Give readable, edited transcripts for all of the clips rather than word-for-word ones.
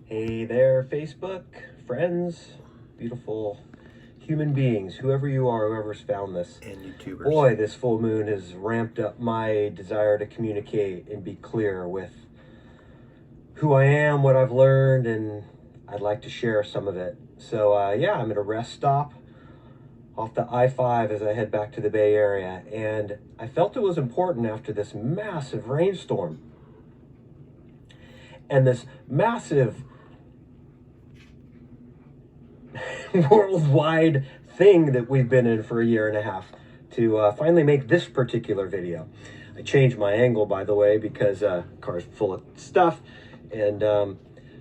Hey there, Facebook, friends, beautiful human beings, whoever you are, whoever's found this. And YouTubers. Boy, this full moon has ramped up my desire to communicate and be clear with who I am, what I've learned, and I'd like to share some of it. So yeah, I'm at a rest stop off the I-5 as I head back to the Bay Area, and I felt it was important after this massive rainstorm and this massive worldwide thing that we've been in for a year and a half to finally make this particular video. I changed my angle, by the way, because car's full of stuff, and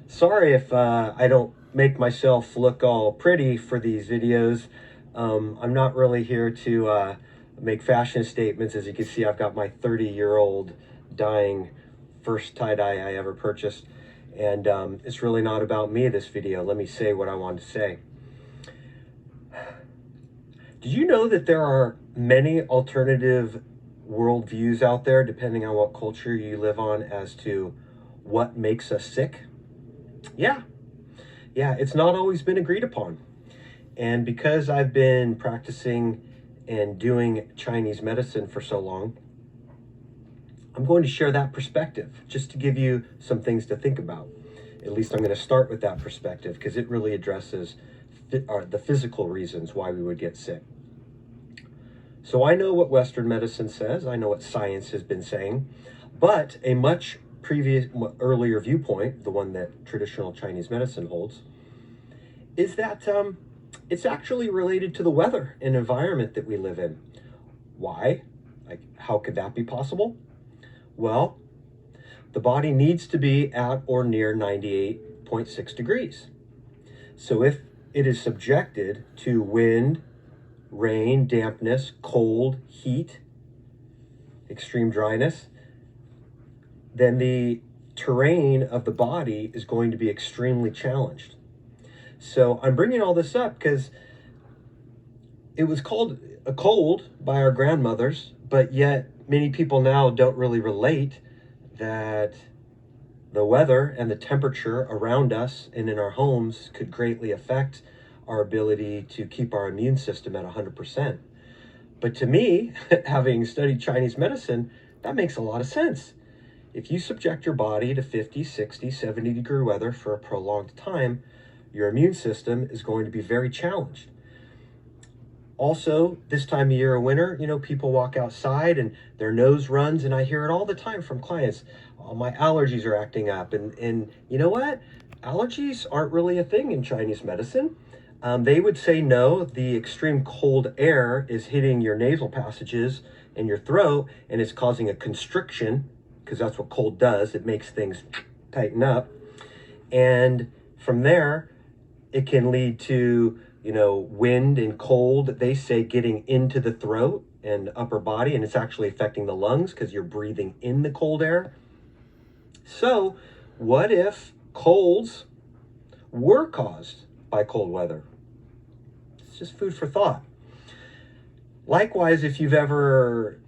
sorry if I don't make myself look all pretty for these videos. I'm not really here to make fashion statements. As you can see, I've got my 30-year-old dying first tie-dye I ever purchased, and it's really not about me, this video. Let me say what I wanted to say. Did you know that there are many alternative worldviews out there, depending on what culture you live on, as to what makes us sick? Yeah, it's not always been agreed upon. And because I've been practicing and doing Chinese medicine for so long, I'm going to share that perspective just to give you some things to think about. At least I'm going to start with that perspective because it really addresses the physical reasons why we would get sick. So I know what Western medicine says. I know what science has been saying, but a much earlier viewpoint, the one that traditional Chinese medicine holds, is that it's actually related to the weather and environment that we live in. Why? Like, how could that be possible? Well, the body needs to be at or near 98.6 degrees. So if it is subjected to wind, rain, dampness, cold, heat, extreme dryness, then the terrain of the body is going to be extremely challenged. So I'm bringing all this up because it was called a cold by our grandmothers, but yet many people now don't really relate that the weather and the temperature around us and in our homes could greatly affect our ability to keep our immune system at 100%. But to me, having studied Chinese medicine, that makes a lot of sense. If you subject your body to 50, 60, 70 degree weather for a prolonged time, your immune system is going to be very challenged. Also, this time of year of winter, people walk outside and their nose runs, and I hear it all the time from clients. Oh, my allergies are acting up. And you know what? Allergies aren't really a thing in Chinese medicine. They would say no, the extreme cold air is hitting your nasal passages and your throat, and it's causing a constriction, because that's what cold does. It makes things tighten up. And from there, it can lead to wind and cold, they say, getting into the throat and upper body, and it's actually affecting the lungs because you're breathing in the cold air. So what if colds were caused by cold weather? It's just food for thought. Likewise, if you've ever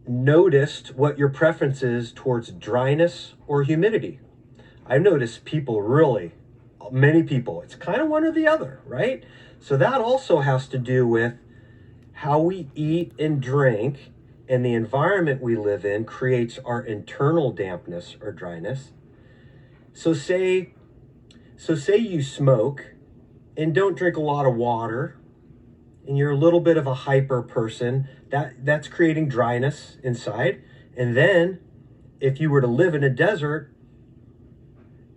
noticed what your preference is towards dryness or humidity, I've noticed many people, it's kind of one or the other, right? So that also has to do with how we eat and drink, and the environment we live in creates our internal dampness or dryness. So say you smoke and don't drink a lot of water, and you're a little bit of a hyper person, that's creating dryness inside. And then if you were to live in a desert,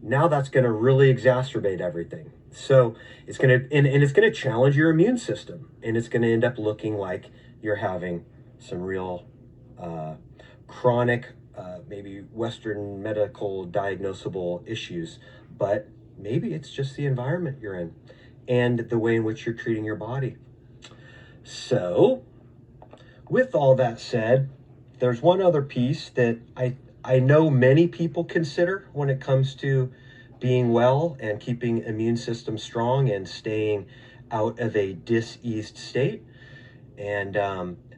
now that's going to really exacerbate everything. So it's going to challenge your immune system, and it's going to end up looking like you're having some real chronic, maybe Western medical diagnosable issues. But maybe it's just the environment you're in and the way in which you're treating your body. So with all that said, there's one other piece that I know many people consider when it comes to being well and keeping immune system strong and staying out of a diseased state. And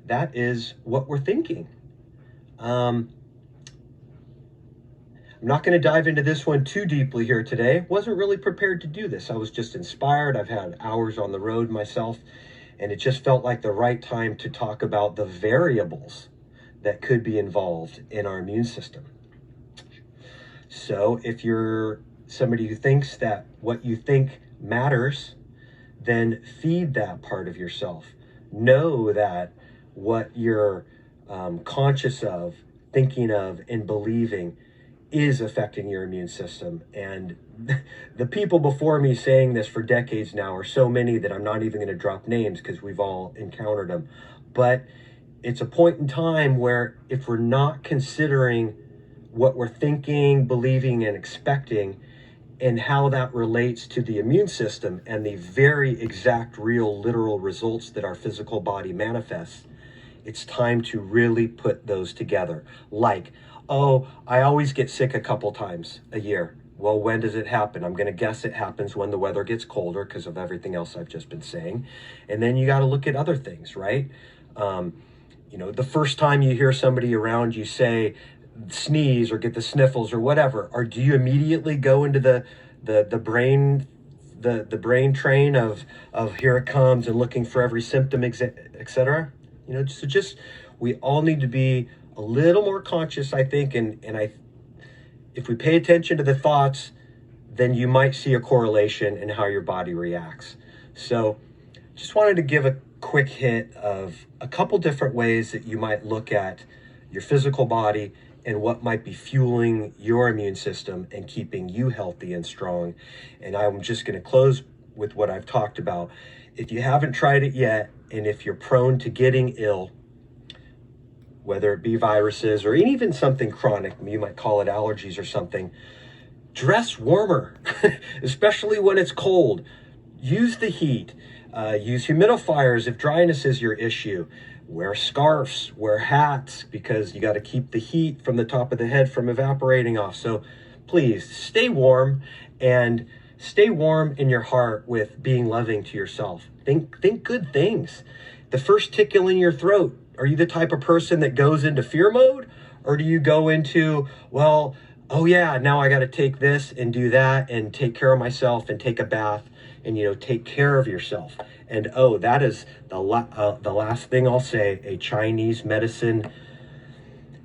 that is what we're thinking. I'm not going to dive into this one too deeply here today. Wasn't really prepared to do this. I was just inspired. I've had hours on the road myself, and it just felt like the right time to talk about the variables that could be involved in our immune system. So if you're somebody who thinks that what you think matters, then feed that part of yourself. Know that what you're conscious of, thinking of, and believing is affecting your immune system. And the people before me saying this for decades now are so many that I'm not even going to drop names because we've all encountered them. But it's a point in time where if we're not considering what we're thinking, believing, and expecting, and how that relates to the immune system and the very exact, real, literal results that our physical body manifests, it's time to really put those together. Like, oh, I always get sick a couple times a year. Well, when does it happen? I'm going to guess it happens when the weather gets colder because of everything else I've just been saying. And then you got to look at other things, right? The first time you hear somebody around you say, sneeze or get the sniffles or whatever, or do you immediately go into the brain train of here it comes and looking for every symptom, etc.? So just we all need to be a little more conscious, I think, and if we pay attention to the thoughts, then you might see a correlation in how your body reacts. So just wanted to give a quick hint of a couple different ways that you might look at your physical body and what might be fueling your immune system and keeping you healthy and strong. And I'm just going to close with what I've talked about. If you haven't tried it yet, and if you're prone to getting ill, whether it be viruses or even something chronic, you might call it allergies or something, dress warmer, especially when it's cold. Use the heat. Use humidifiers if dryness is your issue. Wear scarves, wear hats, because you got to keep the heat from the top of the head from evaporating off. So please stay warm, and stay warm in your heart with being loving to yourself. Think good things. The first tickle in your throat, are you the type of person that goes into fear mode? Or do you go into, well, oh yeah, now I got to take this and do that and take care of myself and take a bath and, take care of yourself. And that is the last thing I'll say, a Chinese medicine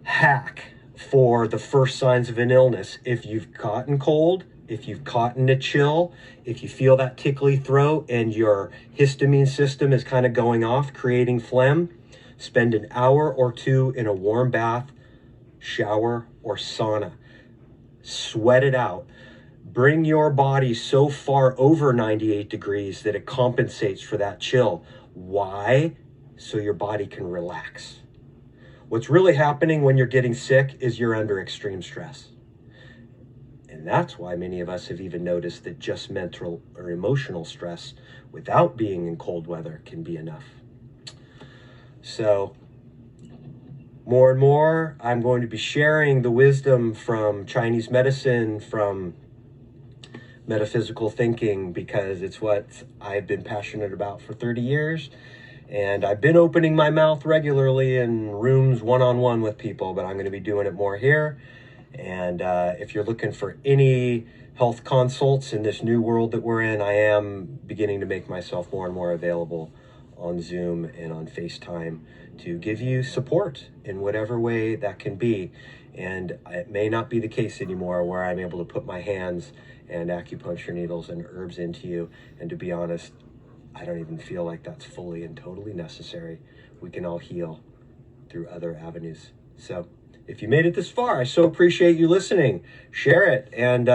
hack for the first signs of an illness. If you've gotten cold, if you've caught in a chill, if you feel that tickly throat and your histamine system is kind of going off, creating phlegm, spend an hour or two in a warm bath, shower, or sauna. Sweat it out. Bring your body so far over 98 degrees that it compensates for that chill. Why? So your body can relax. What's really happening when you're getting sick is you're under extreme stress. And that's why many of us have even noticed that just mental or emotional stress without being in cold weather can be enough. So more and more, I'm going to be sharing the wisdom from Chinese medicine, from metaphysical thinking, because it's what I've been passionate about for 30 years. And I've been opening my mouth regularly in rooms one-on-one with people, but I'm going to be doing it more here. And if you're looking for any health consults in this new world that we're in, I am beginning to make myself more and more available on Zoom and on FaceTime to give you support in whatever way that can be. And it may not be the case anymore where I'm able to put my hands and acupuncture needles and herbs into you. And to be honest, I don't even feel like that's fully and totally necessary. We can all heal through other avenues. So if you made it this far, I so appreciate you listening. Share it and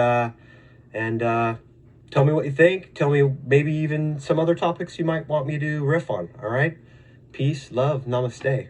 tell me what you think. Tell me maybe even some other topics you might want me to riff on. All right? Peace, love, namaste.